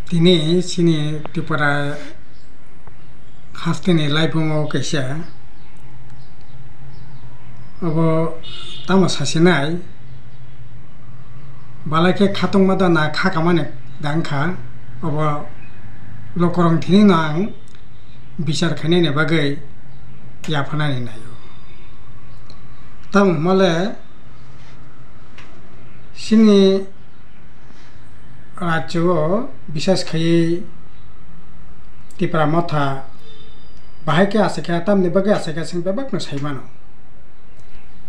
Tini sini tipara hastini laipungo kaisa abo tamo sasinai balake khatung mada na khakamane dangkha abo lokorong thini nang bichar khane ne bagai yafanani nayo tam male sini राज्य विशेष खाई तिपरा मथा बाहाय के आसे क्या तम निबगे आसे क्या सिंह बेबक न सही मानो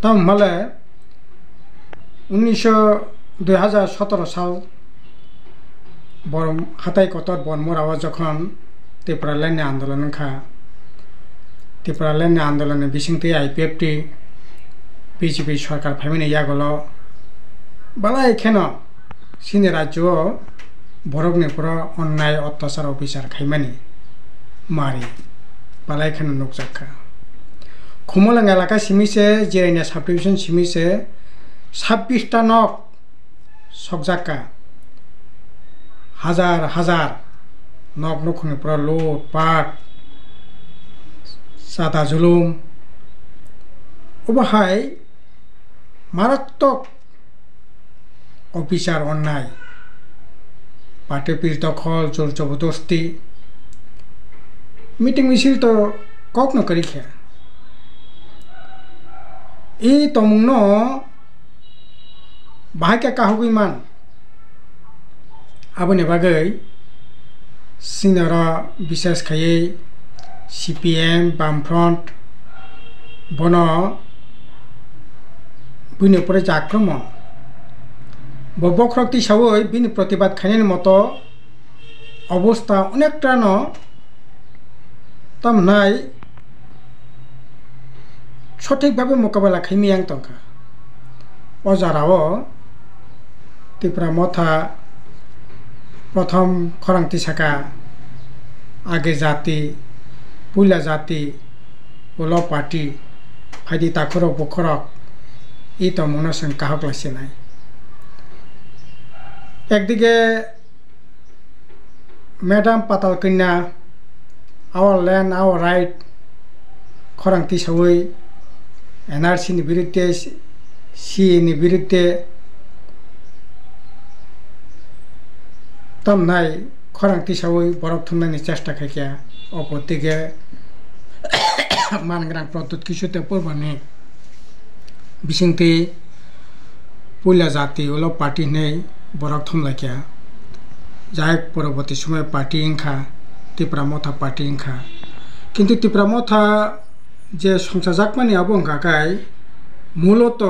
तम मले 2017 साल बरम हाथाई कतर बन मोरावा जखन तिपरा लेने आंदोलन खा तिपरा लेने आंदोलन बिसिंगते आईपीएफटी बीजेपी सरकार फाइमिने यागलो बालाय खेनो सिनि राज्य बरकनि पुरा अन्याय अत्याचार अफिसार खाइमानि मारि बालायखान नुकजाखा खमलंग एलाका सिमिसे जिरायना साब डिभिजन सिमिसे 26 टा नक सकजाका हाजार हाजार नक नखनि पुरा लुट पाट सादा जुलुम अबहाय मारात्मक অফিসার অন্যায় পাটে পিস দখল জোর জবরদস্তি মিটিং মিছিল তো কক ন করি খা এই তমুং ন বাহাকে কাহুগৈ মান আবনে বাগৈ সিনারা বিশেষ খাই সিপিএম বামফ্রন্ট বন বুনে পরে আক্রমণ বক্রক্তি সবই বিনি প্রতিবাদ খাইনের মতো অবস্থা অনেকটা ন তাম নাই সঠিকভাবে মোকাবেলা খাইমি আং তংকা অজারাও ত্রিপুরা মথা প্রথম খরাংতি সাকা আগে জাতি পুইলা জাতি উল পার্টি ফাইদি তাখরক বখরক এই তো মনসং কাহক লাইছে নাই একদিকে ম্যাডাম পাতাল কন্যা আওয়ার ল্যান্ড আওয়ার রাইট খরাংতি সবই এনআরসিনি বিরুদ্ধে সিএনি বিরুদ্ধে তামনাই খরাংতি সবই বরফ থুমনানি চেষ্টা খাইয়া অপরদিকে মানগ্রাং প্রদ্যুৎ কিছুতে পূর্বানি বিসিংতি পুইলা জাতি ওল পার্টি নেই বরক থমলাইয়া যাই পরবর্তী সময় পার্টি ইংখা ত্রিপুরা মথা পার্টি ইংখা কিন্তু ত্রিপুরা মথা যে সংসার জাকমানি আবহাওয়ায় মূলত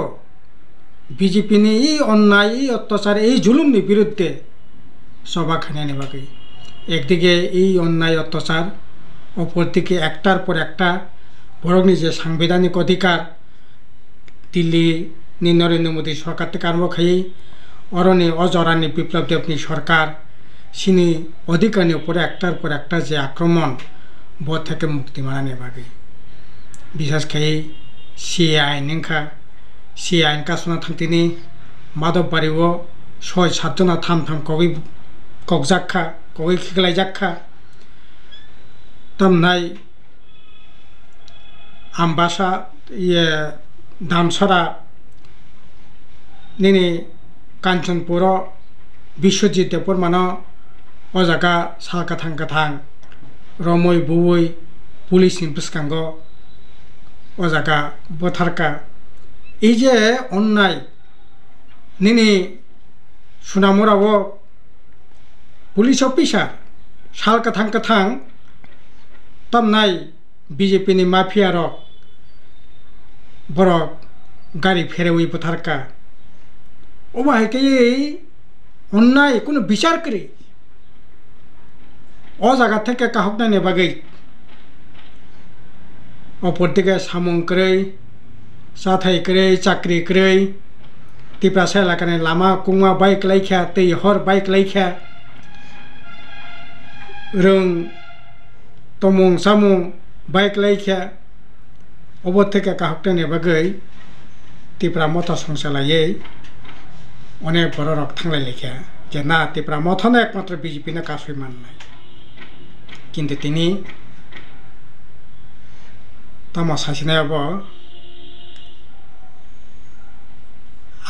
বিজেপিনি এই অন্যায় এই অত্যাচার এই জুলুমনি বিরুদ্ধে সভা খানিয়ে বাকি একদিকে এই অন্যায় অত্যাচার অপরদিকে একটার পর একটা বরকনি যে সাংবিধানিক অধিকার দিল্লি নরেন্দ্র মোদী সরকার থেকে আরম্ভ খাই অরণি অজরানি বিপ্লব দেবনি সরকার সিনি অধিকারনি উপরে একটার পর একটা যে আক্রমণ বধ থেকে মুক্তি মারানি বাকি বিশেষ খাই সিএ আইন ইংখা সিএ আইন কাসনা থাকতিনি মাধব বাড়িও 6-7 জনা থাম থাম কগৈ কগজাখা কগৈ খিগলাই জাখা তামনাই আমবাসা ইয়ে দামসরা নিনি কাঞ্চনপুর বিশ্বজিৎ দেবপুর মানো অজাगा साल काथां काथां रमै बुबै पुलिसनि बिस्कांग अजागा बोथारका এই যে অন্যায় নিনি সুনামুরাও পুলিশ অফিসার সাল কাথাং কাথাং তামনাই বিজেপিনি মাফিয়া রক বরক গাড়ি ফেরেউই बोथारका অবাহেকে অন্যায় কোনো বিচার করে অ জায়গা থেকে কাহক নাইনে বাগৈ অপরদিকে সামং করে সাথাই করে চাকরি করে ত্রিপুরা এলাকানে লামা কুমা বাইক লাইখা তৈ হর বাইক লাইখা রং তমং সামং বাইক লাইখা অবর থেকে কাহক নাইনে বাগৈ ত্রিপুরা মথা সংসালাयै অনেক বড় রক থাংলাই লেখা যে না ত্রিপুরা মথন একমাত্র বিজেপি না কাজ মান নাই কিন্তু তিনি তামা সাইনাयाव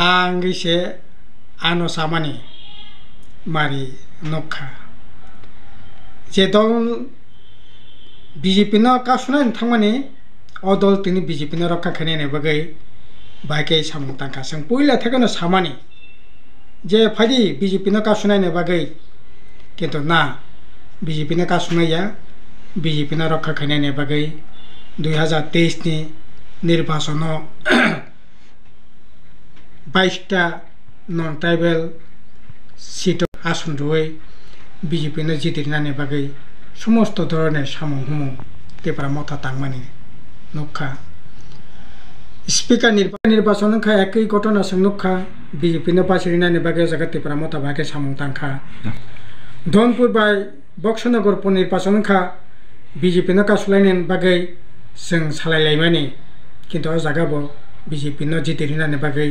आंगिसे आनो सामानि मारि नखा जे दल बीजेपी न कासुनाय थांमानि अ दल तिनि बीजेपी न रक्षा खानायनि बागै बाइके सामु तांखा जों पहिला थेकनो सामानि जे फादि बीजेपी न कासुनायनि बागै किन्तु ना बीजेपी न कासुनाया बीजेपी न रक्षा खानायनि बागै 2023 नि निर्वाचन 22टा नन ट्राइबल सीट आसन रुए बीजेपी ने जितिनानै बागै समस्त धरনের सामु हुमु त्रिपुरा मथा तांमानि नुखा स्पीकर निर्वाचन खा एकै घटना जों नुखा बीजेपी ने बासिरिनानै बागै जागा त्रिपुरा मथा बागै सामु तांखा धनपुर बाय बक्सनगर निर्वाचन खा बीजेपी ने कासुलायनि बागै जों सालायलायमानि किन्तु जागाबो बीजेपी ने जितिनानै बागै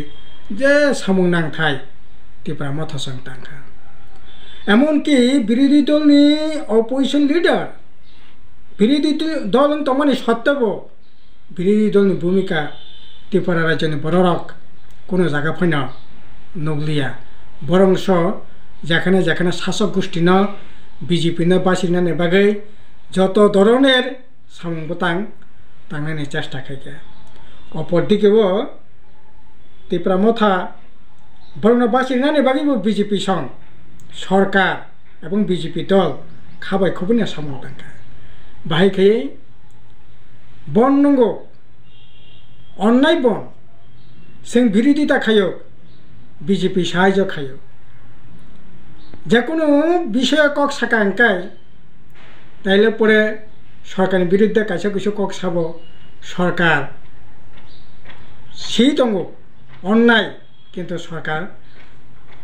जे सामु नांथाय त्रिपुरा मथा जों तांखा एमनकि बिरोधी दलनि अपोजिशन लिडार बिरोधी दल तमानि सत्तेबो बिरोधी दलनि भूमिका त्रिपुरा राज्यनि बररक कोनो जागा फैना नगलिया बरंस जेखाने जेखाने शासक गोष्ठी न बीजेपी न बासिनानै बागै जत धरনের सामु तांनायनि चेष्टा खायगा अपरदिकेबो त्रिपुरा मथा बरं बासिनानै बागैबो बीजेपी सं सरकार एवं बीजेपी दल खाबाय खबरनि सामु तांखा बाहायखाय बन नंगौ अन्नाय बन जों बिरोधिता खायो बीजेपी साहाय्य खायो जेकोनो বিষয় কক साका अंकाय ताइले परे सरकारनि बिरुद्धे कायसे किछु কক साबो सरकार सि दंगो अन्नाय किन्तु सरकार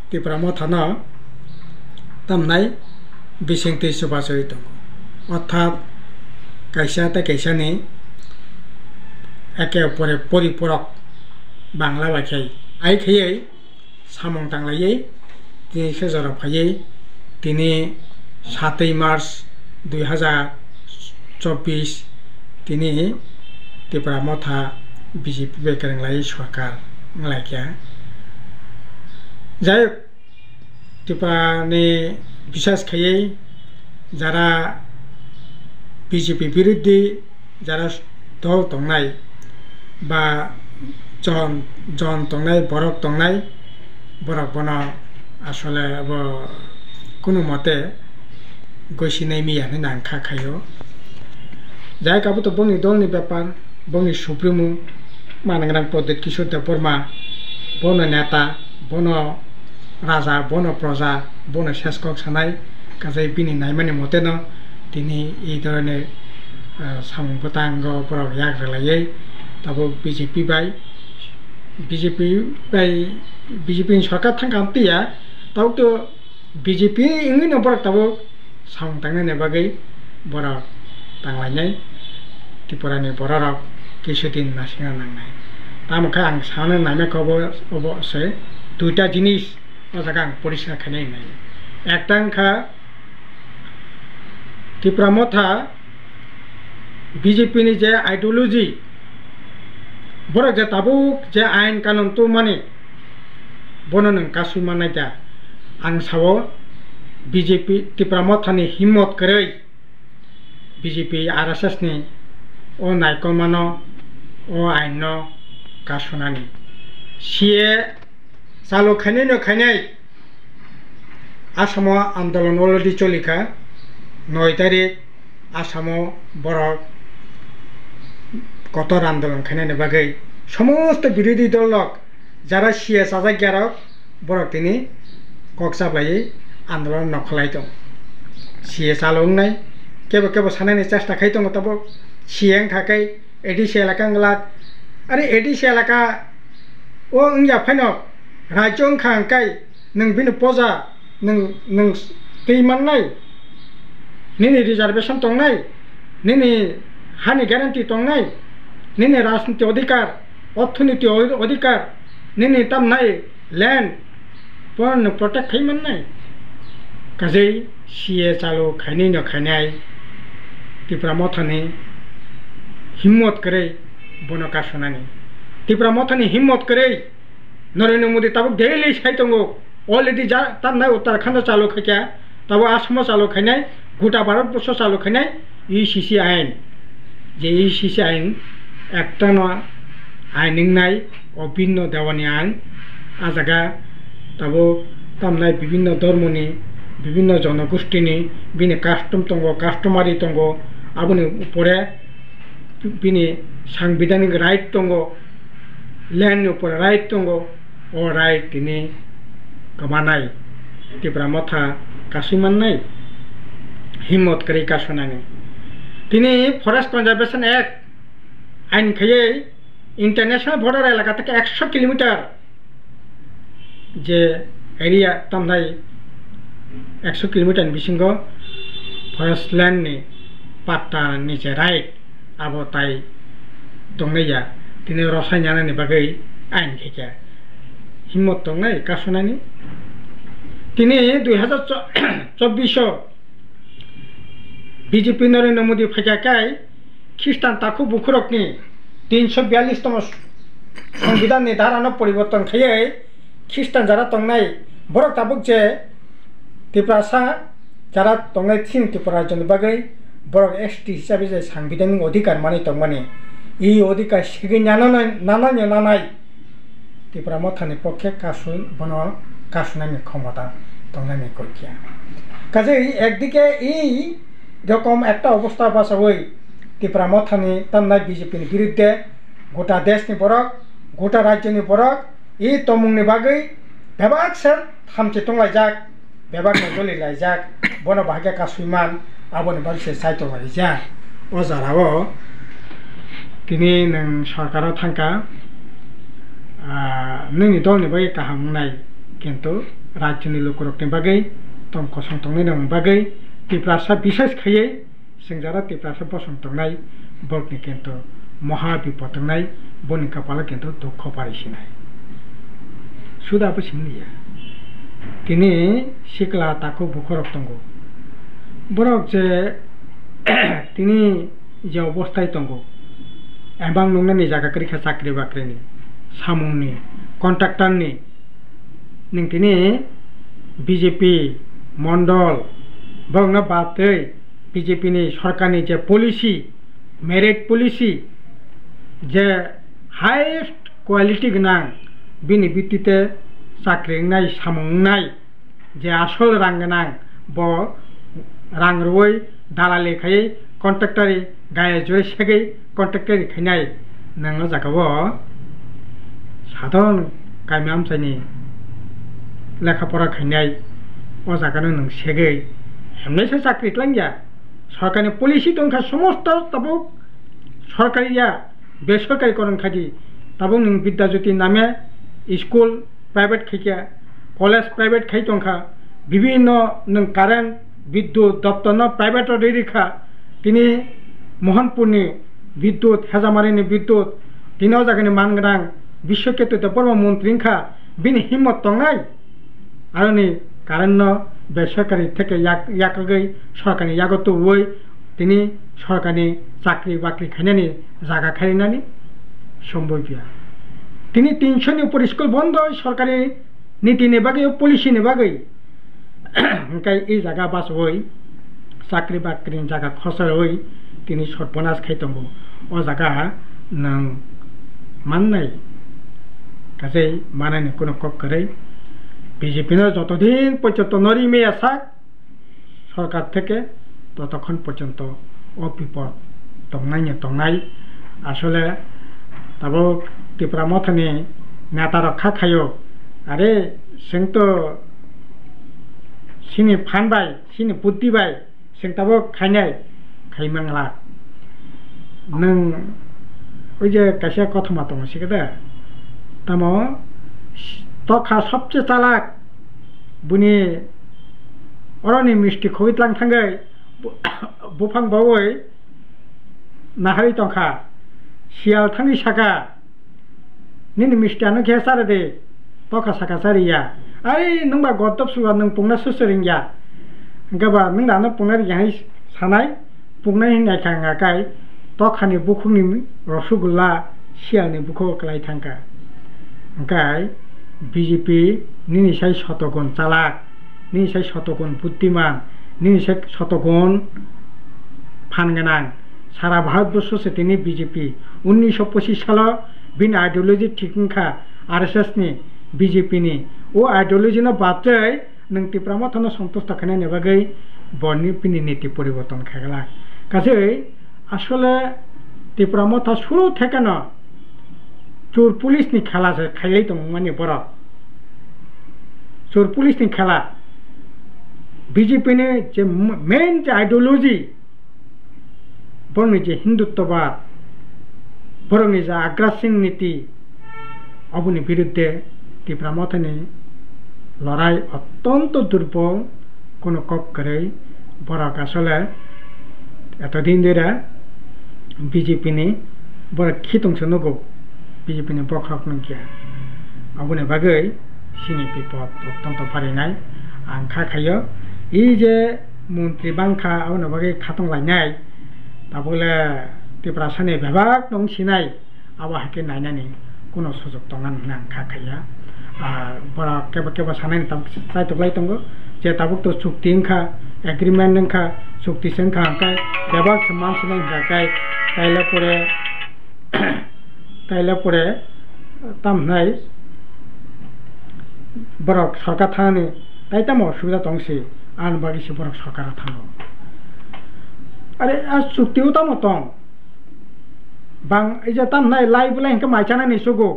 त्रिपुरा मथान तामनाय बिसेंथि सुबासरि दंगो अर्थात कायसा ता कायसानि एके परे परिपूरक बांला बाखाय आइखायै सामं तांलायै दिनै सेजाराव फायै दिनै 7 मार्च 2024 दिनै त्रिपुरा मथा बीजेपी बेकरंलायै सरकार लायखिया जाय त्रिपुरानि बिसास खायै जारा बीजेपी बिरुद्धे जारा दल दंनाय बा जन दंनाय बरक दंनाय बरक बना आसले अब कोनो मते गसिनाय मियानो नांखा खायो जाय काबो तो बंनि दलनि ब्यापार बंनि सुप्रिमो मानग्रां प्रदीप किशोर देबबर्मा बन नेता बन राजा बन प्रजा बन शेषकक सानाय गासै बिनि नायमानि मतेन दिनै এই ধরনের সামুপতাঙ্গ পরাव याग्रालायै ताबो बीजेपी बाय बीजेपी सरकार थांखान्तिया ताव तो बीजेपी इंगै नबर ताबो सामु तांनायनि बागै बरक तांलायनाय त्रिपुरानि बररक किसुदिन नासिना नांनाय तामखा आं सानो नायमाखौबो अबसे दुइटा जिनिस अजागा आं परिष्कार खानाय नाय एकटांखा त्रिपुरा मथा बीजेपी नि जे आइडियोलॉजी बरक जे ताबो जे आइन कानून तो माने बनन कासु मानायदा आं सावो बीजेपी त्रिपुरा मथानि हिम्मत करै बीजेपी आरएसएस नि ओ नायकमानो ओ आइन कासुनानि सीए चालु खानाय आसामाव आन्दोलन अलरेडी चलिखा 9 तारिख आसामाव बरक कतर आन्दोलन खानायनि बागै समस्त बिरोधी दलक जारा सीए साजा ग्यारक बरक दिनै कक्साब्लायै आन्दोलन नखलाय दं सीए चालुनाय केबो केबो सानायनि चेष्टा खाय दं तब सीए थाखाय एडिसि एलाकांगलाक आरो एडिसि एलाका ओ इंया फाइनो राज्य खांकाय नों बिनो पजा नों दैमाननाय निनि रिजर्वेशन दंनाय निनि हानि ग्यारान्टी दंनाय निनि राजनीति अधिकार अर्थनीति अधिकार निनि तामनाय लैंड पण protect khaiman nai kajai CA chalo khaini no khainai tipra mothani himmat kare bono kasonani tipra mothani himmat kare Narendra Modi tabuk daily saitongo already ja tanai Uttarakhand chalo khaikya tabo Assam chalo khainai গোটা ভারতবর্ষ চালু খাইনাই ECC আইন যে ECC আইন একটা আইন নাই অভিন্ন দেওয়ানি আইন আজাগা তাবো তামনাই বিভিন্ন ধর্মনি বিভিন্ন জনগোষ্ঠীনি বিনি কাস্টম তঙ্গ কাস্টমারি তঙ্গ আবনি উপরে বিনি সাংবিধানিক রাইট তঙ্গ ল্যান্ড উপরে রাইট তঙ্গ ও রাইট তিনি কমানাই তিপ্রা মাথা কাশিমান নাই हिम्मत करी कासनानि तिनी फरेस्ट कन्जारभेशन एक्ट आईन खाइए इंटरनेशनल बॉर्डर एलाका থেকে 100 किलोमीटर जे एरिया तमनाय 100 किलोमीटर बिसिंग फरेस्ट लैंड नि पाट्टा नि जे राइट आबो ताई दंगैया तिनी रसायनानि बागै आईन खाइया हिम्मत दंनाय कासनानि तिनी 2024 बीजेपी नरेंद्र मोदी फैजाकाय ख्रिस्टान ताकु बुखुरकनि 342तम संविधान नि धारानो परिवर्तन खायै ख्रिस्टान जारा तंगनाय बरक ताबुक जे तिप्रासा जारा तंगनाय थिन तिप्रा जन बागै बरक एसटी हिसाबै जे संविधानिक अधिकार मानि तंगमानि इ अधिकार सिगै नानाय तिप्रा मथानि पक्षे कासुन बनो कासुनानि क्षमता तंगनानि कइया काजै एकदिके इ रकम एक अवस्था बासावै तिप्रा मथानि तामनाय बीजेपी नि बिरुद्धे गोटा देशनि बरक गोटा राज्यनि बरक इ तमुंनि बागै बेबाक सेर थामथि तंलायजाक बेबाक नजलि लायजाक बन भाग्य कासुइमान आबनि बागसे साइतो लायजा अजाराव तिनि नों सरकाराव थांका नोंनि दलनि बागै काहामनाय किन्तु राज्यनि लोकरकनि बागै तम कसं तंनि नों बागै तिप्रासा विशेष खाइए सिंजारा तिप्रासा बसं तंनाय बरकनि किन्तु महा विपद तंनाय बनि कपाला किन्तु दुख पारिसिनाय सुदाबो सिंलिया तिनि सिकला ताकु बुखरक तंगो बरक जे तिनि जे अवस्थाय तंगो एबां नंनानि जागा करिखा साख्रि बाख्रिनि सामुंनि कन्ट्राक्टरनि नों तिनि बीजेपी मंडल बंगना बातै बीजेपी नि सरकारनि जे पलिसि मेरिट पलिसि जे हाइस्ट क्वालिटी गोनां बिनि भित्तिते साख्रिनाय सामुंनाय जे आसल रां गोनां ब रां रुवै दालालि खायै कन्ट्राक्टरि गाय जय सेगै कन्ट्राक्टरि खायनाय नोङो जागाबो साधारण गामि आमसायनि लेखापरा खायनाय अ जागानो नों सेगै हमने चाकरी लांगिया सरकार पलिसि दंखा समस्त तब सरकारिया बेसरकारी करन खादि तब नों विद्याज्योति नामे स्कूल प्राइवेट खाइया कलेज प्राइवेट खाई दंखा विभिन्न नों कारेन्ट विद्युत दप्तर प्राइवेट रेखा तिनि मोहनपुरनि विद्युत हेजामारिनि विद्युत तिनाव जागानि मानगोनां विश्वकेतु पर्व मन्त्रीखा बिनि हिम्मत दंनाय आरो नै कारेन्ट बेसरकारी থেকে याकगै सरकारनि यागत वै तिनि सरकारनि चाकरी बाकरी खायनानि जागा खायनानि सम्भवया तिनि 300 नि ऊपर स्कुल बन्द सरकारी नीतिनि बागै पलिसिनि बागै ओंखाय ए जागा बासवै चाकरी बाकरिनि जागा खसरवै तिनि सर्वनाश खायतंगो अ जागा नों माननाय गासै मानायनि कोनो कक करे बीजेपी যতদিন পর্যন্ত নরিমে আসাক সরকার থেকে ততক্ষণ পর্যন্ত অবিপদ তংনাই আসলে তাবো তিপ্রা মথনি নেতা রক্ষা খায়ো আরে जों तो सिनि फानबाय सिनि बुद्धिबाय जों ताबो खायनाय खायमांला नों ओइ जे कासे कथमा दङ सिगदा तामो तखा सबसे चालाक बुनि अरनि मिस्टि खौइतलां थांगै बुफां बावै नाहारि तंखा सियाल थांगै साका निनि मिस्टियानो खेसारे दे तखा साका सारिया ai nung ba gotop suwa nung pungna susuring ya gaba nung da no pungna yang sanai pungna hin nai khanga kai to khani bukhuni rosgulla sial ni bukho klai thangka kai BJP nini sai shotokon chalak nini sai shotokon buddhiman nini sai shotokon ফানগানাং সারা ভারতবর্ষ তিনি BJP 1925 সাল বিন ideology ঠিকখা RSS নি BJP নি ও ideology না বাচ্চাই নং তিপ্রামথন সন্তুষ্ট খানে নেবাগৈ বর্ণি পিনি নীতি পরিবর্তন খাগলা কাজে আসলে তিপ্রামথ শুরু থেকে না চোর পুলিশ নি খেলা খাইলাই তো মানে বড় চোর পুলিশ নি খেলা বিজেপি নি যে মেইন যে আইডিওলজি বরং যে হিন্দুত্ববাদ বরং যে আগ্রাসন নীতি অবনি বিরুদ্ধে তিপ্রামথনি লড়াই অত্যন্ত দুর্বল কোনো কক করে বরক আসলে এতদিন ধরে বিজেপি নি বড় খিতংসো নগো বিজেপি নি বখরক নকিয়া অবনি বাগৈ সিনি বিপদ অত্যন্ত ফারিনাই আং খাখাयो এই যে মন্ত্রী বাংখা অবনি বাগৈ খাতং লাইনাই তাবলে তিপ্রাসানি বিভাগ দং সিনাই আবহাকে নাইনানি কোনো সুযোগ দং না খাখাया আর বড় কেবা কেবা সানাইনি তাব চাইতলাই দङ যে তাবক তো চুক্তি ওংখা এগ্রিমেন্ট ওংখা চুক্তি সেংখা আংকাই বিভাগ সমান সিনাই হাকাই তাইলে পরে তামনাই বড় সরকার থানি তাইতাম অসুবিধা দংসি আন বাগিসি বড় সরকার থানো আরে আর চুক্তিও তো মতন বাং এই যে তাম নাই লাই বলে হিংকে মাইছানা নিশুগো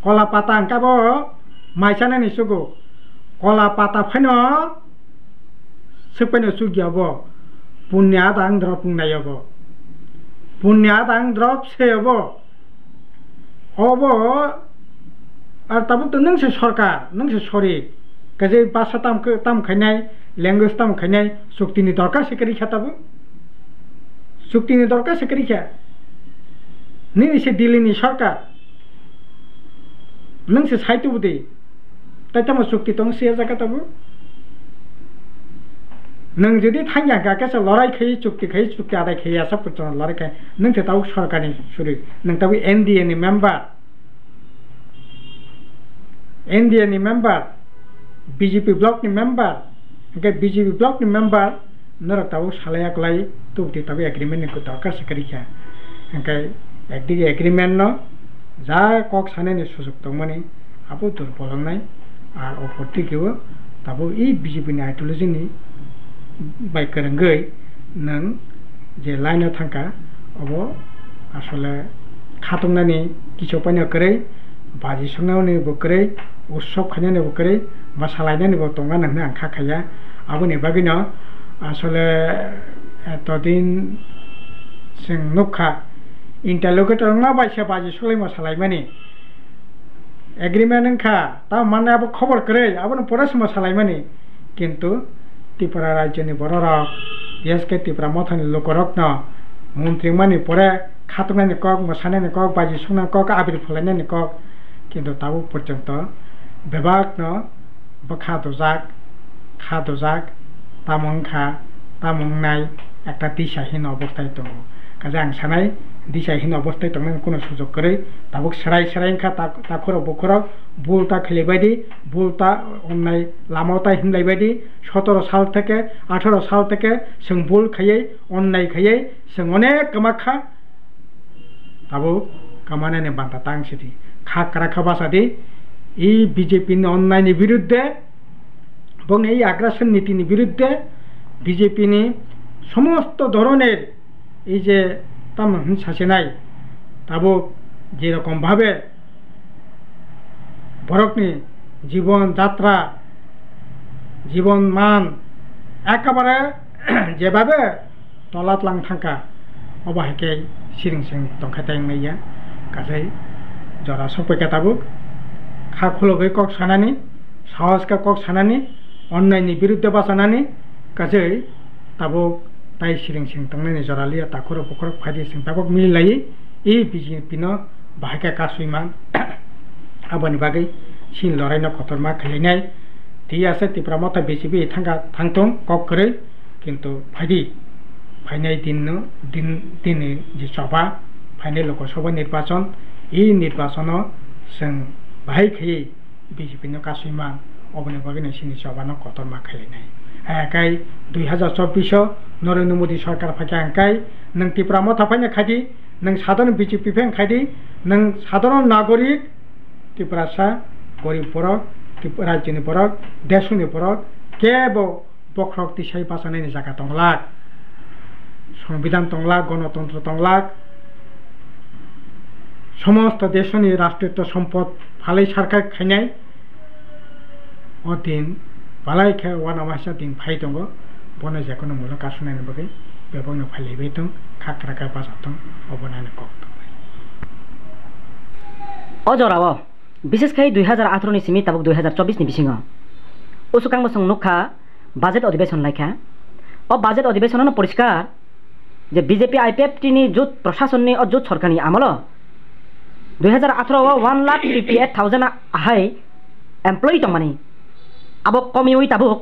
কলা পাতা হিংকাব মাইছানা নিশুগো কলা পাতা ফাইন সেপাইন সুগিয়াব পুণ্যা দাং দ্রব পুংনাইব পুণ্যা দাং দ্রব সেব অব আর তাবো তো নংসে সরকার নংসে শরিক কাজে ভাষা তাম খাইনাই ল্যাঙ্গুয়েজ তাম খাইনাই চুক্তিনি দরকার সেকারি খাতাবো চুক্তিনি দরকার সেকারি খা নিসে দিল্লিনি সরকার নংসে সাইতবো দে তাই তাম চুক্তি দং সে জায়গাতাবো নং যদি থাঙ্গা গাকাছে লড়াই খাই চুক্তি আদায় খাই আসা পর্যন্ত লড়াই খাই নংসে তাও সরকারনি শরিক নং তাবো এনডিএ নি member BJP block ni member okay BJP block ni member narak tahu salayak lai tu di tahu agreement ni ko darkar sekali kya okay ekdige agreement no ja kok sane ni sujok tongmani apo durbolong nai ar oporti kyo tabu I BJP ni ideology ni bai karangai nang je line thangka obo asole khatongnani kicho paina krai baji songnani bo krai উৎসব খাইনানি বকরে বা সালাইনানি বো তঙ্গা নাংনা আং খাখাया আবনি বাগিনো আসলে এতদিন जों नुखा interlocutor ना बाइसा बाजी सलाई मा सालाइमानि एग्रीमेंट ओंखा ता माने अब खबर करे अब परास मा सालाइमानि किन्तु त्रिपुरा राज्यनि बर रक एसके त्रिपुरा मथानि लोकरक न मन्त्री मानि परे खातनानि कक मसानानि कक बाजी संना कक आबिर फलाइनानि कक किन्तु ताबो पर्यन्त विभाग न बखा दजाक तामंखा तामंनाय একটা দিশাহীন অবস্থায় দङ কাজে आं सानाय दिशाहीन अवस्थाय दङ कोनो सुजुग करे ताबुक सराय खा ताखर बखर बुलता खेलेबायदि बुलता अन्नाय लामावता हिमलायबायदि 17 साल থেকে 18 साल থেকে जों बुल खायै अन्नाय खायै जों अनेक कामाखा ताबु कामानानि बान्ता तांसिदि खाकरा खाबासादि इ बीजेपी नि अन्नायनि बिरुद्धे এবং এই আগ্রাসন নীতিनि বিরুদ্ধে বিজেপি नि সমস্ত ধরনের এই যে তামন শাসনাই তাবো যে রকম ভাবে বরকনি জীবন যাত্রা জীবন মান একেবারে যেভাবে তলাতলাং থাকা অবাহিকে সিরিংসিং দंखायतायनाया গাছাই জরা সপকে তাবুক খাখলগৈ কক সানানি সাহসকা কক সানানি অন্যায়নি বিরুদ্ধে বাঁচানানি গাছাই তাবুক তাই সিরিংসিং তংनायनि जरालिया ताखर बखर फायदि सिं ताबक मिलायै ए बीजेपी न बाहायका कासुइमान आबानि बागै sin lorraine kotorma khalinai ti ase tipra mata BJP thangtong kok kore কিন্তু ফাইনাই দিনে যে সভা ফাইনাল লোকসভা নির্বাচন এই নির্বাচন जों बाहाय खायै BJP कासुमान अबने बागै सिनि सभानो कतरमा खालिनाय आकाय 2024 नरेन्द्र मोदी सरकार फाके आंकाय नों तिप्रामो थाफायनो खादि नों साधारण BJP फें खादि नों साधारण नागरिक तिप्रासा गरीब बरक राज्यनि बरक देशनि बरक केबो बख्रक तिसाय बासानायनि जागा दंलाक संविधान दंलाक गणतंत्र दंलाक समस्त देशनि राष्ट्रीय सम्पद फालै सरकार खायनाय दिन बालाय खे वानामासा दिन फाय दङ बने जेखुनु मुलुग कासुनायनि बागै बेबायनो फालिबाय दं खाख्राखा बाजाथं अबनायनो कक अजराव विशेष खाय 2018 नि सिमि ताबुक 2024 नि बिसिङ उसुकांग बसं नुखा बाजेट अधिवेशन लायखा अ बाजेट अधिवेशन परिष्कार जे BJP IPF नि जुत प्रशासननि अ जुत सरकारनि आमल 2018 1,58,000 आहाय एम्प्लॉयी दंमानि अब कमिवै ताबुक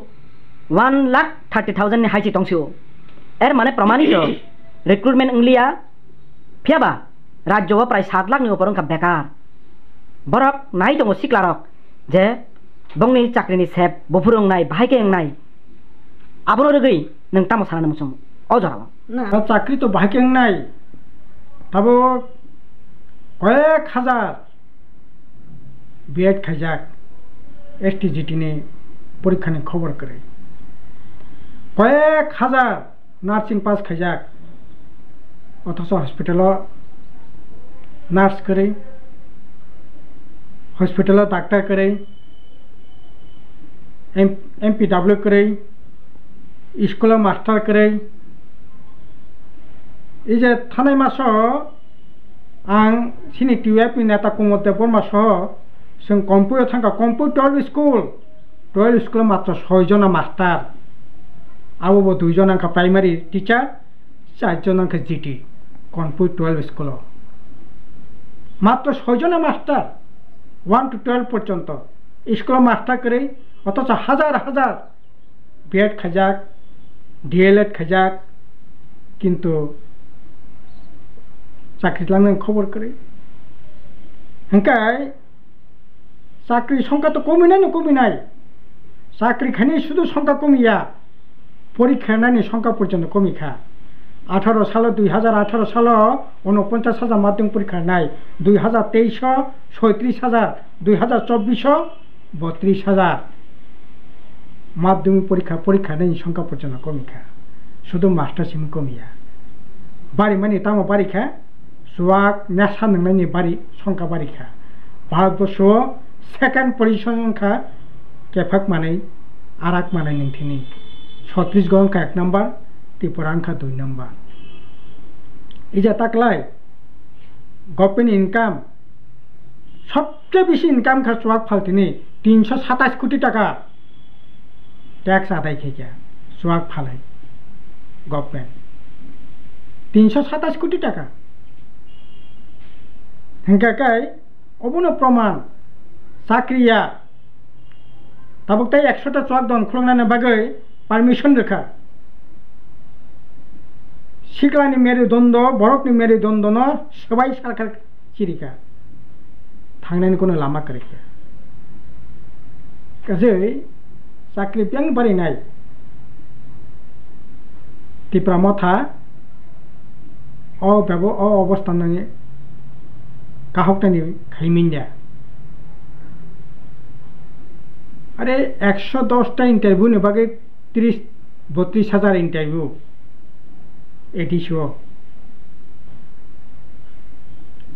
1,30,000 नि हाइसि दंसिओ एर माने प्रमाणित रिक्रुटमेंट इंलिया फियाबा राज्यवा प्राय 7 लाख नि ऊपर अंका बेकार बरक नाय दङ सिक्लारक जे बंनि चाकरिनि सेब बफुरंनाय बाहायकेंनाय आबनो रगै नों तामो साना मुसुं अजराव ना चाकरी तो बाहायकेंनाय ताबो कয়েক হাজার বিএড খাইজাক STGT ने परीक्षा ने खबर करे कয়েক হাজার नार्सिंग पास खाइजाक अथच हस्पिटल नार्स करे हस्पिटल डाक्टर करे MPW करे स्कूल मास्टर करे इजे थानाय मासो आं सिनि TUF नि नेता कुमोद देबरमा सह जों कम्पुयाव थांगा कम्पु 12 स्कुल मात्र 6 जना मास्टार आबो 2 जना का प्राइमारी टीचर 4 जना का GT कम्पु 12 स्कुल मात्र 6 जना मास्टार 1 to 12 पर्यंत स्कुल मास्टर करे अथच हजार हजार बीएड खाजाक DLED खाजाक किन्तु चाकरी लांनो खबर करे हंकाय चाकरी संख्या तो कमिनाय चाकरी खानी शुधु संख्या कमिया परीक्षा नानि संख्या पर्यंत कमिखा 18 साल 2018 साल 49,000 माध्यमिक परीक्षा नाय 2023 36,000 2024 32,000 माध्यमिक परीक्षा नानि संख्या पर्यंत कमिखा शुधु मास्टर सिम कमिया बारी मानि तामो बारिखा सुवाक नेसा नंनायनि बारी संख्या बारिखा भारतवर्ष सेकेंड पोजिशन का केफाक माने आराक माने नंथिनि छत्तीसगढ़ का 1 नंबर त्रिपुरा का 2 नंबर इजा ताकलाय गवर्नमेंट इनकाम सबसे बेसी इनकाम का सुवाक फालतिनि 327 कोटी टाका टैक्स आदाय खेजा सुवाक फालाय गवर्नमेंट 327 कोटी टाका हंकाकाय अबनो प्रमाण चाकरिया ताबुकताय 100टा चुवाक दन खुलंनानै बागै पारमिशन रेखा सिक्लानि मेरुदण्ड बरकनि मेरुदण्ड न सबाय सरकार चिरिका थांनायनि कोनो लामा करेखा गासै चाकरि ब्यां बारिनाय तिप्रा मथा अवस्थानि काहकतानि खाइमिन्या अरे 110टा इंटरव्यू ने बागे 30-32,000 इंटरव्यू एडिशो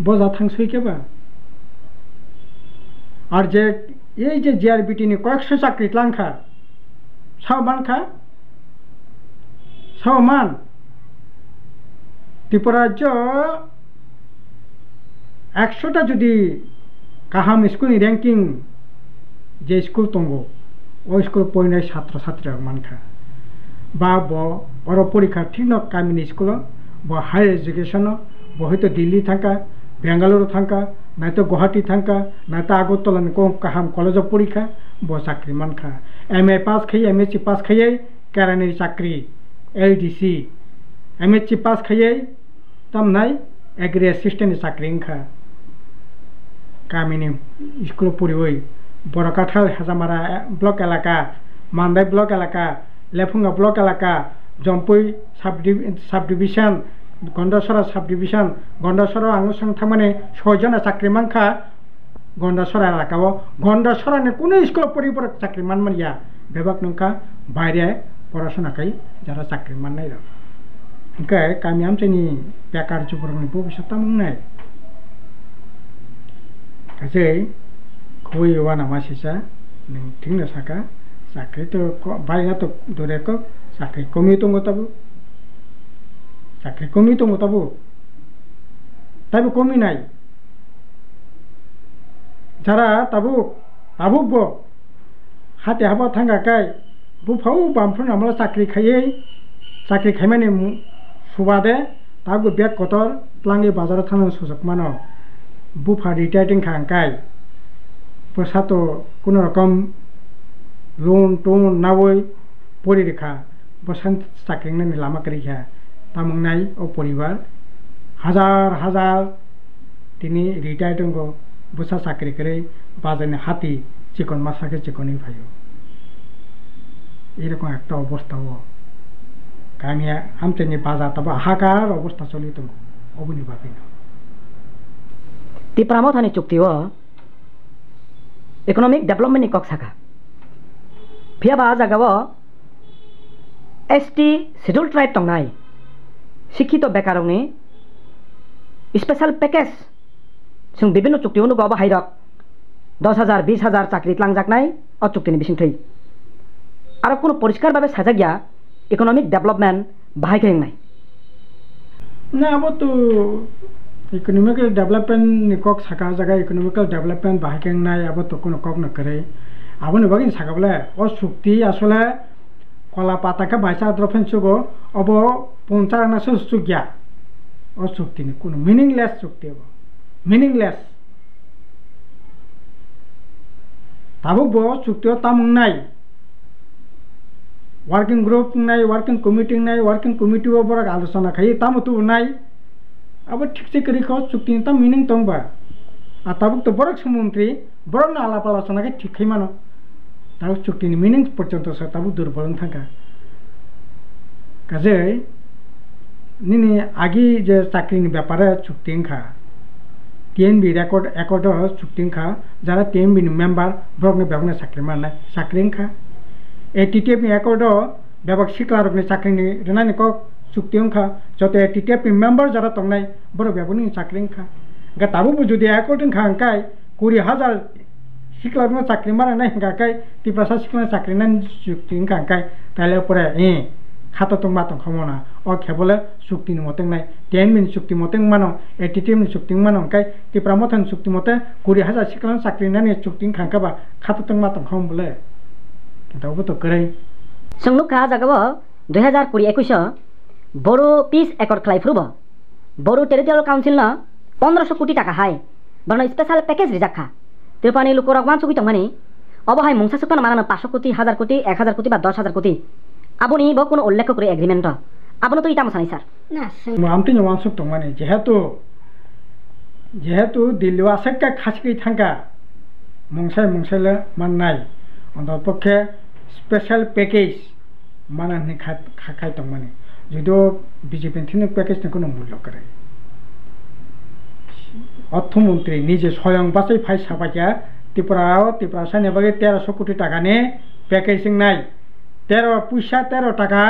बजा थांसै केबा और जे ये जे JRBT ने कयेकशो चाकरि लांखा सावमान त्रिपुरा राज्य 100टा जुदि गाहाम स्कुलनि रैंकिं जे स्कुल दंगो ओ स्कुल पयनाय छात्र छात्री मानखा बा बर परीक्षा ठीक न गामिनि स्कुल ब हायर एजुकेशन हयतो दिल्ली थांका बेंगालुरु थांका nai to Guwahati thangka nai to Agartala ko kaham college of porikha bo chakri mankha MA pass khai MSc pass khai kerani chakri LDC MSc pass khai tam nai agri assistant chakri ingkha kamini school purioi Borakathal Hazamara block elaka Mandai block elaka Lefunga block elaka Jompui subdivision Gondasara subdivision Gondasara angusang thamane sojana chakri mankha Gondasara elakao Gondasara ne kunu school puripor chakri manman ya bebak nongka বাইরে পড়াশোনা kai jara chakri mannai ro engkai kami amcheni bekar juborni bobisat tamung nai kasai koi wana masisa ning thingna saka chakri to baina to dore ko chakri komi tongo tabu chakri komi tongo tabu tabu komi nai jara tabu bo hate haba thanga kai bufau bamphun amla chakri khaimani subade tabu bek kotor plangi bazar thana sujok mano bufa retiring khangkai posato kono rokom loan ton nawoi poririkha bosan chakri ni lama karikha tamungnai o poribar হাজার তিনি retiring go bosa chakri kare bazane hati chikon masake chikoni bhayo এরকম একটা অবস্থা ও কামিয়া আমতেনি বাজার তবে হাহাকার অবস্থা চলিত অবনি ভাবি না Tipramo thani chukti o economic development ni kok saka phia ba jaga o ST scheduled tribe tongnai শিক্ষিত বেকারংনি স্পেশাল প্যাকেজ जों বিভিন্ন চুক্তি অনুগব হাইরক 10,000 20,000 চাকরি লাংজাকনাই অ চুক্তিনি বিসিং থৈ আর কোনো পরিষ্কারভাবে সাজাগিয়া ইকোনমিক ডেভেলপমেন্ট বাহাইকেং নাই না আবো তো economical development ni kok saka jaga economical development বাহাইকেং নাই আবো তো কোনো kok না করে আবো নি বাগিন সাকাবলে ও চুক্তি আসলে কলা পাতাকা বাইসা দ্রফেন সুগো অব 50 না সুগিয়া ও চুক্তি নি কোনো মিনিংলেস চুক্তি হবো মিনিংলেস তাবুক বো চুক্তি তামুং নাই ওয়ার্কিং গ্রুপ নাই ওয়ার্কিং কমিটি নাই ওয়ার্কিং কমিটি ওপর আলোচনা খাই তামতো নাই আবার ঠিকসে করি খাও চুক্তি তা মিনিং তংবা আর তাবুক তো বড় সমন্ত্রী বড় না আলাপ আলোচনাকে ঠিক খাই মানো তাবুক চুক্তিনি মিনিং পর্যন্ত তাবুক দুর্বল থাকা কাজে নিনি আগে যে চাকরির ব্যাপারে চুক্তি খা টিএনবি রেকর্ড একর্ড চুক্তি খা যারা টিএনবি মেম্বার ব্লকনি ব্যাপনে চাকরি মারনায় চাকরি খা TTF ni accordo bebak siklar ni chakri ni renani ko chukti ongkha jote TTF ni member jara tongnai boro bebuni chakri ongkha ga tabu bu jodi accord ongkha angkai 20,000 siklar no chakri mara nai angkai tiprasa siklar chakri nan chukti ongkha angkai taile pore khata tongma tong khomona o khebole chukti ni moteng nai 10 min chukti moteng mano TTF ni chukti mano angkai tipramothon chukti mote 20,000 siklar chakri nani chukti ongkha angka ba khata tongma tong khom bole তাও তো করে সংলুকা জাগাবো 2020-21 বড় piece acre ক্লাই ফুরব বড় territorial council না 1500 কোটি টাকা high বড় special package রিজাখা তেপানি লোকরক মান চুকি তংমানি অবহাই মুংসা সুকান মানানো 500 কোটি 1000 কোটি 1000 কোটি বা 10,000 কোটি আপনি ব কোনো উল্লেখ করে এগ্রিমেন্ট আপনি তো ইটা মসানি স্যার না আমতি নমান সুক তংমানি যেহেতু দিল্লি আসাক্কা খাসকি থাঙ্কা মুংসাইলে মাননাই অন্তপক্ষে স্পেশাল প্যাকেজ মানানি খাই তংমানি যদিও বিজেপি থেকে প্যাকেজ কোনো মূল্য করে অর্থমন্ত্রী নিজে স্বয়ং বাসাই ফাই সাপাইয়া ত্রিপুরা সাইনেবাগে 1300 কোটি টাকা নিয়ে প্যাকেজিং নাই 13 টাকা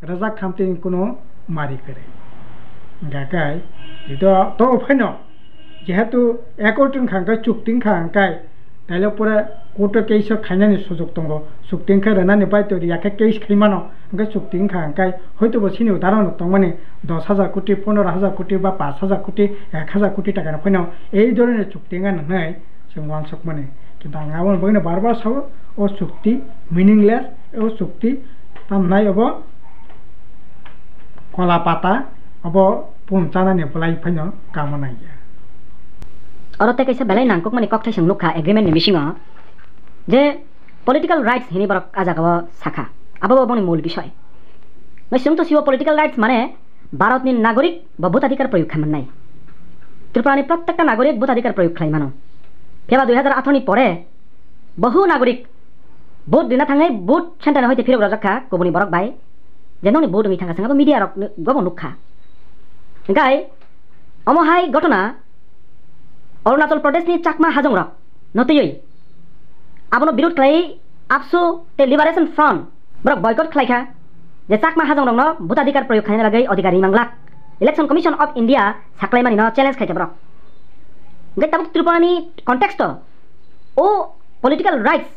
রাজাক খামতে কোনো মারি করে গাকাই যদিও তো ফাইন যেহেতু একর্টিং খাঙ্কাই চুক্তিং খাঙ্কাই তাইলে পরে কোর্টে কেস খাইনানি সুযোগ দङ চুক্তি খা রেনানি বাইতো ইয়াকে কেস খাইমানো ओमफ्राय চুক্তি খা अंकाय হয়তো বসিনি উদাহরণ দংমানি 10,000 কোটি 15,000 কোটি বা 5,000 কোটি 1,000 কোটি টাকা ফাইনাও এই ধরনের চুক্তি নাই जों वानसक माने কিন্তু आङाबो बगैनो बारबार साव ও চুক্তি মিনিংলেস ও চুক্তি তামনাই অব কলা পাতা অব পঞ্চানানি বলাই ফাইনো কামনাইয়া Orote kaisa belai nangkuk mani kok thaisang nukha agreement ni bisingo je political rights hini borok ajagawa sakha abo boni mূল বিষয় নসং তো সিও পলিটিক্যাল রাইটস মানে ভারতনি নাগরিক বা ভোটাধিকার প্রয়োগ খামান নাই ত্রিপুরানি প্রত্যেকটা নাগরিক ভোটাধিকার প্রয়োগ খাই মানো ফেবা 2018 নি পরে বহু নাগরিক ভোট দিনা থাঙাই ভোট সেন্টার হইতে ফিরব রাজাখা কবনি বরক বাই যেননি ভোট মি থাঙা সাঙ্গা মিডিয়া রক গব নুখা গাই অমহাই ঘটনা অরুণাচল প্রদেশ ni চাকমা হাজং রক নতই আবনো বিরোধ খাই আপসু তে লিবারেশন ফ্রন্ট বরক বয়কট খাইখা যে চাকমা হাজং রক ভোটাধিকার প্রয়োগ খাইনা লাগै অধিকারী মাংলাক ইলেকশন কমিশন অফ ইন্ডিয়া সাকলাই মানি ন চ্যালেঞ্জ খাইতে বরক গাই তাবুক ত্রিপুরানি কনটেক্সট ও পলিটিক্যাল রাইটস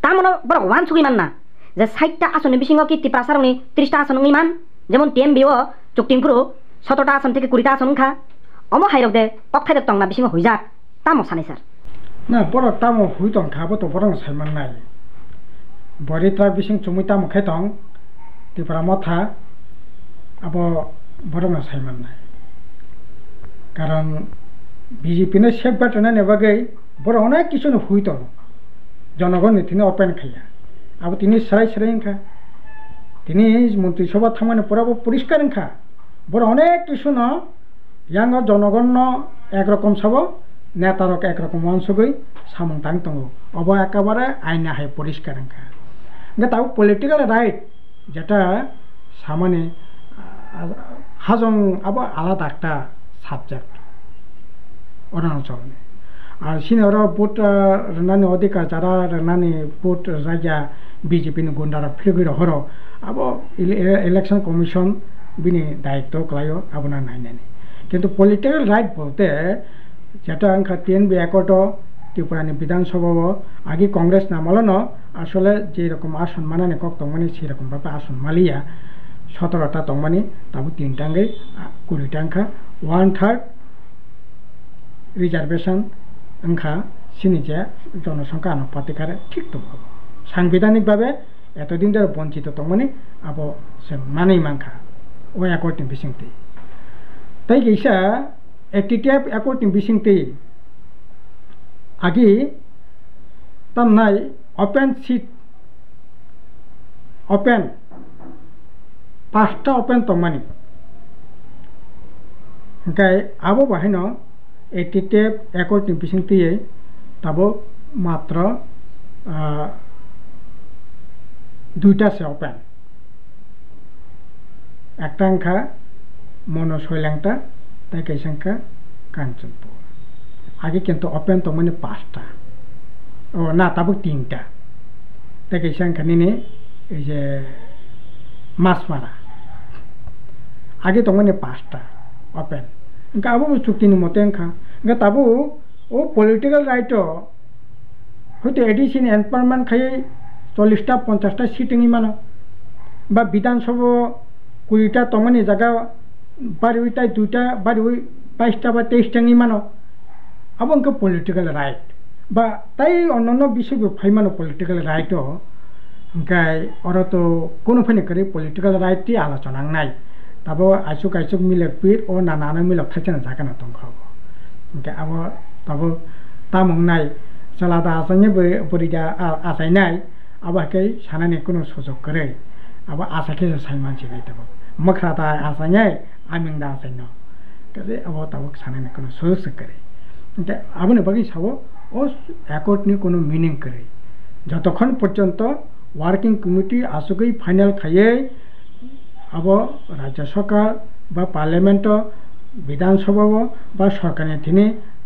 তামনো বরক ওয়ান সুগি মাননা যে 60টা আসন বিসিংহ কি ত্রিপ্রাসারনি 30টা আসন ইমান যেমন টিএমবিও চুক্তিংপুরু 17টা আসন থেকে 20টা আসন খা অম হাইরক দে পক্ষাইদক টংনা বিসিংহ হইজাক তামো সাनै স্যার না বড় তামো হুইতং খাবো তো বরং সাইমান নাই বরিত্রা বিসিং চুমিতা মুখে তং ত্রিপুরা মথা আবো বরং সাইমান নাই কারণ বিজেপি নে সেফ গাটনা নেবাগै বড় অনেক কিছু হুইতং জনগণ তিনি ওপেন খাইয়া আবো তিনি সারাই সারাই খা তিনি মন্ত্রিসভা থামানে পরাবো পরিষ্কার খা বড় অনেক কিছু ন ইয়াং জনগণ একরকম সব নেতারক একরকম অংশগৈ সামং তাং দङ অব একেবারে আইনা হাই পরিষ্কার খা তাও পলিটিক্যাল রাইট যেটা সামানে হাজং আবার আলাদা একটা সাবজেক্ট অরুণাচল আর সিনেরা ভোট রানানি অধিকার যারা রানানি ভোট জায়গা বিজেপি গুন্ডারা ফিরগির হর আবো ইলেকশন কমিশন বিনি দায়িত্ব ক্লাইও আপনার নাই নাই কিন্তু পলিটিক্যাল রাইট বলতে যেটা আঙ্কা টিএনবি একট ত্রিপুরানি বিধানসভা আগে কংগ্রেস নামালো ন আসলে যেরকম আসন মানানি কক তংমানি সেরকম ভাবে আসন মালিয়া 17টা তংমানি তাবো 3টাঙ্গে 20টাঙ্কা 1/3 রিজার্ভেশন अंखा सिनिजे जनसंख्या अनुपातिकारे ठीक तो सांविधानिक भावे एतदिन धरे वंचित तंगमानि आबो से मानै मांखा ओ एकर्डनि बिसिंगति ताई गैसा एटिटिएफ एकर्डनि बिसिंगति आगि तामनाय ओपेन सीट ओपेन 5टा ओपेन तंगमानि ओंखाय आबो बाहायनो एटिटिएफ एकर्डनि बिसिंगतियै ताबो मात्र 2टा से ओपेन একটা अंखा मनोशैलांगटा ताई कैसंखा कांचनपुर आगे किन्तु ओपेन तो माने 5टा ओ ना ताबो 3टा ताई कैसंखा निने এই যে মাছমারা आगे तो माने 5टा ओपेन इंका आबो चुक्तिनि मते इंखा इंका ताबो ओ पलिटिकल राइट हयतो एडिशन एम्पावरमेंट खायै 40टा 50टा सीटिंग मानो बा विधानसभा 20टा तमानि जागा बारिटा 2टा बारि 22टा बा 23टा मानो आबो इंका पलिटिकल राइट बा ताई अन्य विषय फाइमानो पलिटिकल राइट इंका अरतो कोनो फैने करे पलिटिकल राइट टी आलोचना नाय ताबो आइसुक आइसुक मिलक पिर ओ नाना मिलक थाइना जागाना दंखाबो इंका आबो ताबो तामंनाय सालादा आसाने बरिदा आसायनाय आबाकै सानाने कोनो सुजुग करे आबो आसाके साइमान सिनाय ताबो मखराता आसायनाय आमिंदा आसायनो कजे आबो ताबो सानाने कोनो सुजुग करे इंका आबोने बागै साबो ओ एकर्डनि कोनो मिनिं करे যতক্ষণ পর্যন্ত ওয়ার্কিং কমিটি আসুকই ফাইনাল খাইয়ে अब राज्य सरकार बा पार्लियामेंट विधानसभा बा सरकार थी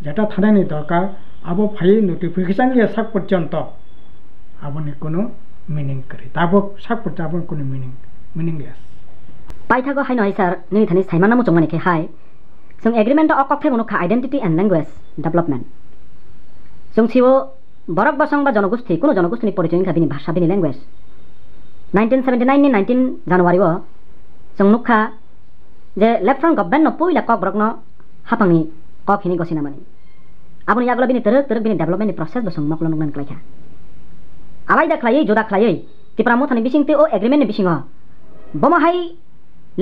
जेटा थानानि दरकार अब फाइ नोटिफिकेशन लिया साक पर्यंत आबनि कोनो मिनिंग करे ताबो साक पर्यंत कोनो मिनिंगलेस पाइथागो हाइ नय सर नि थानि साइमाना मु जंगानि के हाइ जों एग्रीमेंट अफ कक्थे मुनुखा आइडेंटिटी एंड लैंग्वेज डेवलपमेंट जों सिओ बरक बसं बा जनगोष्ठी कोनो जनगोष्ठीनि परिचय खाबिनि भाषा बिनि लैंग्वेज 1979 नि 19 जानुवारि जों नुखा जे लेफ्ट फ्रंट गभर्नमेंट न पुइला कक ब्रकनो हापांनि कखिनि गसिना मानि आबनि यागला बिनि तरक तरक बिनि डेवलपमेंट प्रोसेस बसं मकल नगनान क्लाइखा आलाइदा क्लायै जुदा क्लायै तिप्रा मुथानि बिसिंते ओ एग्रीमेंट नि बिसिंगा बमाहाय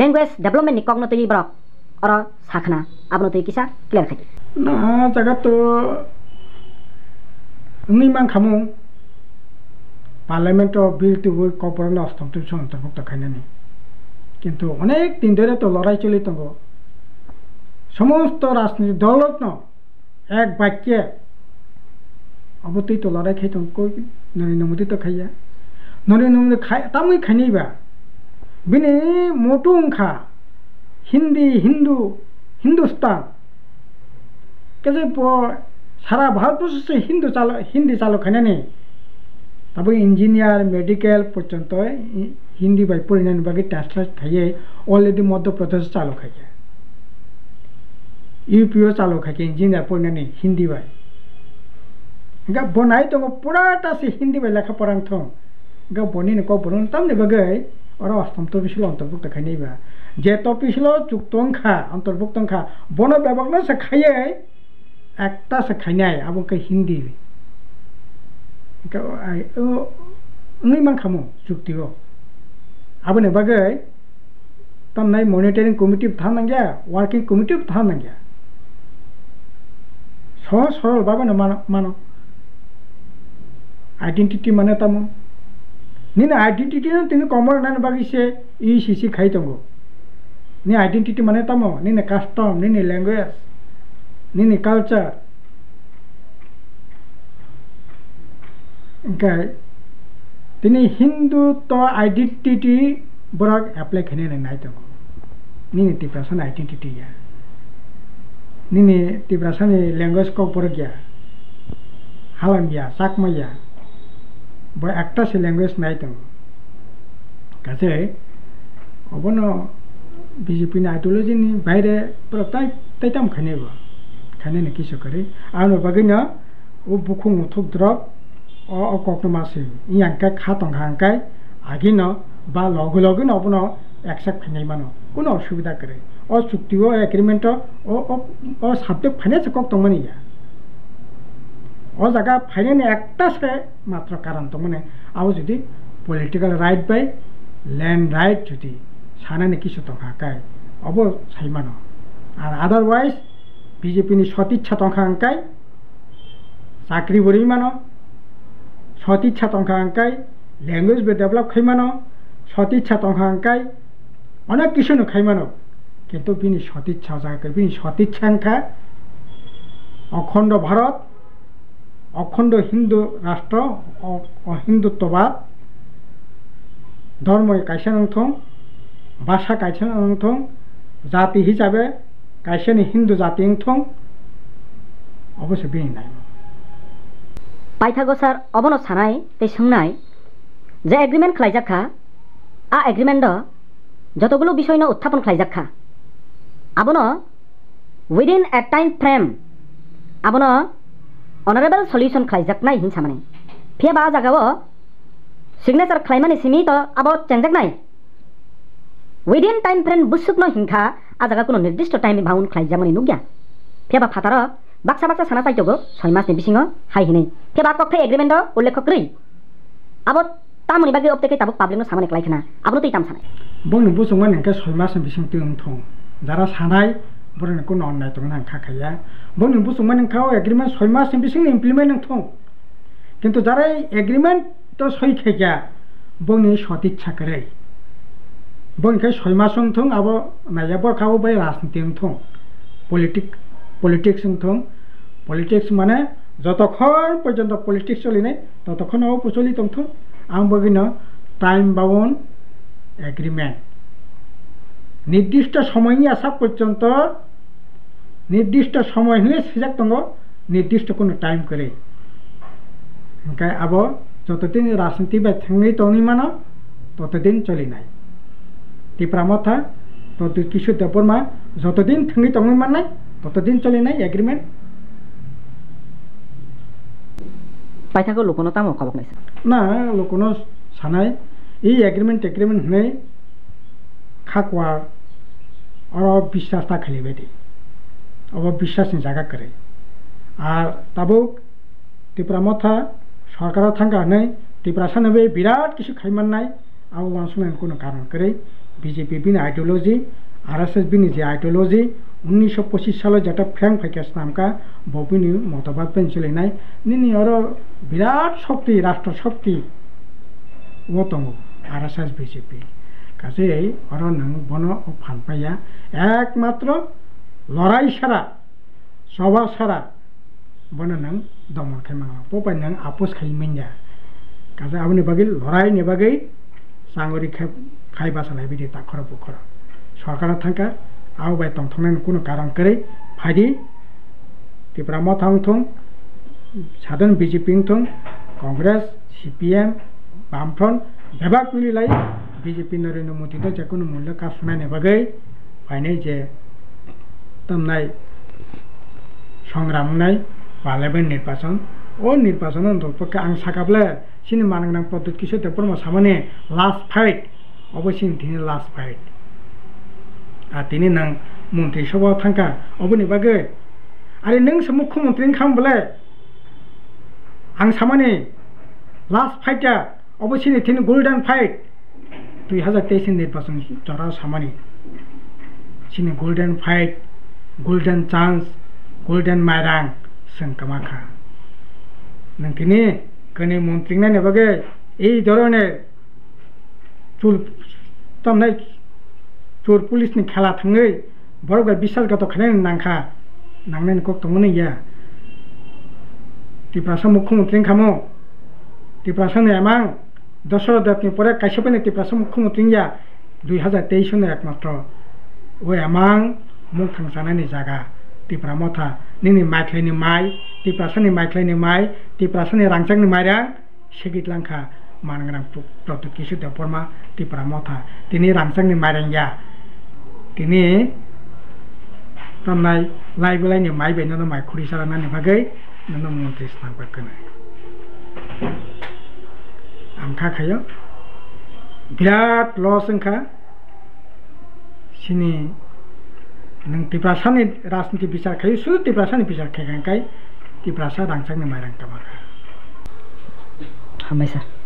लैंग्वेज डेवलपमेंट नि कगनो तै ब्रक अर साखना आबनो तै किसा क्लियर खाति না জায়গা তো নিমান খামু পার্লামেন্ট বিল তো কপরান অষ্টম টিভিশন অন্তর্ভুক্ত খাইনানি কিন্তু অনেক দিন ধরে তো লড়াই চলি তঙ্গ সমস্ত রাজনীতি দলত এক বাক্যে অবতই তো লড়াই খাই তঙ্গ নরেন্দ্র মোদী তো খাইয়া নরেন্দ্র মোদী খাই তামই খাইনিবা বিনি মোটু খা হিন্দি হিন্দু হিন্দুস্তান কেजे সারা ভারতবর্ষ সে হিন্দি চালু খাইনানি তবে ইঞ্জিনিয়ার মেডিকেল পর্যন্ত হিন্দি বাই পরিণাম বাকি ট্রান্সলেট খাইয়ে অলরেডি মধ্যপ্রদেশ চালু খাইয়ে ইউপিও চালু খাইয়ে ইঞ্জিনিয়ার পরিণামী হিন্দি বাই গা বনাই তো পুরাটা সে হিন্দি বাই লেখা পড়াং থং গা বনি नको বরং তামনে বাগै ওরা অষ্টম তফিসিল অন্তর্ভুক্ত খাইনিবা যে তফিসিল যুক্তংখা অন্তর্ভুক্তংখা বন বিভাগ সে খাইয়ে একটা সে খাইনাই আবকে হিন্দি मान खामो चुक्तिओ अब बागै तमनाय मनिटरिंग कमिटी थानांगिया वर्किंग कमिटी थानांगिया सहज सरल बाबा मानो आइडेंटिटी माने तमो निने आइडेंटिटी न तिनि कमर नान बागिसे ईसीसी खाइ तंगो नि आइडेंटिटी माने तमो निने कस्टम निने लैंग्वेज निने कल्चर তিনি হিন্দুত্ব আইডেন্টিটি বরাক এপ্লাই খানে নাই তো নিনে তিব্রাসান আইডেন্টিটি या নিনে তিব্রাসানি ল্যাঙ্গুয়েজ কো বরাক या হালামিয়া সাকমাইয়া ব একটা সে ল্যাঙ্গুয়েজ নাই তো কাছে অবন বিজেপি না আইডিওলজি নি বাইরে প্রতাই তাইতাম খানেব খানে নে কিছু করে আর বাগিনা ও বুখুং থক দ্রব অককমাসি ইয়াংকা খাতংহাংকাই আগিন বা লগু লগু নবন একসাথ ফাইনাই মানো কোনো অসুবিধা করে ও চুক্তিও এগ্রিমেন্ট ও সাবজেক্ট ফাইনান্স কক তংমানি ইয়া ও জায়গা ফাইনানি একটা সে মাত্র কারণ তো মানে আবো যদি political right by land right যদি সানানি কিছু তংহাকাই অব সাইমানো আর আদারওয়াইজ বিজেপি নি সতিচ্ছা তংহাংকাই চাকরি বরি মানো সতিচ্ছা তংখাংকাই ল্যাঙ্গুয়েজ বে ডেভেলপ খাইমানো সতিচ্ছা তংখাংকাই অনেক কিছু ন খাইমানো কিন্তু বিনি সতিচ্ছা জায়গা বিনি সতিচ্ছাংখা অখণ্ড ভারত অখণ্ড হিন্দু রাষ্ট্র অহিন্দুত্ববাদ ধর্ম কাইসা নংথং ভাষা কাইসা নংথং জাতি হিসাবে কাইসানি হিন্দু জাতি নংথং অবশ্য বিনি নাই पाइथागो सार अबनो सानाय ते सोंनाय जे एग्रीमेंट खालायजाखा आ एग्रीमेंट जतगुलो विषयनो उत्थापन खालायजाखा आबनो विदिन ए टाइम फ्रेम आबनो ऑनरेबल सॉल्यूशन खालायजाकनाय हिंसा माने फेबा जागाओ सिग्नेचर खालायमानि सिमी तो आबो चेंजाकनाय विदिन टाइम फ्रेम बुसुकनो हिंखा आ जागा कोनो निर्दिष्ट टाइम बाउन खालायजामानि नुग्या फेबा फातार बाक्सा बाक्सा साना साइटोगो 6 मासनि बिसिङो हाइहिनै फेबा कक्थे एग्रीमेंट उल्लेख करै अब तामनि बागे अपतेके ताबो पाब्लिकनो सामाने क्लाइखना आबनो तै ताम सानाय बंनि बुसुमान नंका 6 मासनि बिसिङ तिं थं जारा सानाय बरने को नन्नाय तो नां खाखाया बंनि बुसुमान नंका एग्रीमेंट 6 मासनि बिसिङ इमप्लिमेंट नथं किन्तु जारा एग्रीमेंट तो सही खेया बंनि सतिच्छा करे बंनि 6 मासं थं अब नाया बरखाबो बाय राजनीति थं पलिटिक्स थं पलिटिक्स माने যতক্ষণ পর্যন্ত পলিটিক্স চলিনাই ততক্ষণ প্রচলিত থং आं बगिनो टाइम बाउंड एग्रीमेंट निर्दिष्ट समयनि आसा पर्यन्त निर्दिष्ट समय हले सिजाक दङ निर्दिष्ट कोनो टाइम करे ओंखाय अब जतदिन राजनीति बा थंगै तनि मानो ततदिन चलिनाय तिप्रामथा तत किशोर देबबर्मा जतदिन थंगै तङै माननाय ततदिन चलिनाय एग्रीमेंट पाइथागो लोकनो तामो खबक नायसा ना लोकनो सानाय এই एग्रीमेंट हने खाकवा और विश्वास ता खाली बेदि अब विश्वास नि जागा करे और तबो तिप्रामथा सरकार थांगा नै तिप्रासानबे बिराट किछु खाइमाननाय आव वासुनाय कोनो कारण करे बीजेपी बिन आइडियोलॉजी आरएसएस बिन जे आइडियोलॉजी 1925 সালে যেটা ফ্র্যাঙ্ক ফাইকেস নামকা ববিনি মতবাদ পেনছিলেনাই নিনি আরো বিরাট শক্তি রাষ্ট্র শক্তি ও দङ RSS BJP কাজেই আরো নং বন ফানপাইয়া একমাত্র লড়াই সারা সভা সারা বন নং দমন খাইমাং পপাই নং আপোষ খাইমেনয়া কাজে আপনি বাকি লড়াই নেবাগै সাংগরি খাইবা সালাই বিদि তাখর বুখর সরকার থাকা আও বাই তংথংনাय কোনো কারণ করে ফাইদি ত্রিপুরা মথাংথং সাধারণ BJP থং কংগ্রেস CPM বামফ্রন্ট বেবাক মিলিলাই BJP नरेंद्र मोदी तो जे कोनो मूल्य का सुनाय नेबागै फाइनाय जे तमनाय संग्रामनाय पार्लियामेंट निर्वाचन ओ निर्वाचन दलपक्षे आं साकाब्ले सिनि मानगनां पद्धति किसु तेपरमा सामाने लास्ट फाइट अबश्य दिनै लास्ट फाइट आ दिनै नों मन्त्रि सभा थांका अबनि बागै आरो नों मुख्यमंत्री खामबले आं सामाने लास्ट फाइटा अबश्य दिनै गोल्डन फाइट 2023 निर्वाचन जरा सामानि सिनि golden fight golden chance golden माइरां संकमाखा नोंथिनि कने मंत्री नायनो बागै এই ধরনের চুল তামনাय চোर पुलिसनि खेला थाङै बरगा বিশ্বাসঘात खालायनो नांखा नांनायनि कक दंमोन इया ত্রিপুরা मुख्यमंत्री खामो ত্রিপুরা एमां दशरथ देवनि परे काश्यपनि ত্রিপুরা मुख्यमंत्री या 2023 ने एकमात्र ओ एमां मुं थांजानायनि जागा ত্রিপুরা मथा नोंनि माइख्लायनि माइ ত্রিপুরা माइख्लायनि माइ ত্রিপুরা रांचांनि माइरां सेगितलांखा मानगोनां प्रदुत किसु देवपरमा ত্রিপুরা मथा दिनै रांचांनि माइरांया दिनै तमनाय लाइबलायनि माइ बेनो माइ खुरि सारानानि बागै नोंनो मन्त्रि स्नांबायखोनो आंखा खायो बिराट लस ओंखा सिनि नों ত্রিপুরাनि राजनीति बिचार खायो सु ত্রিপুরাनि बिचार खायखांखाय ত্রিপুরা रांचांनि माइरां कामाखा हामबाय सार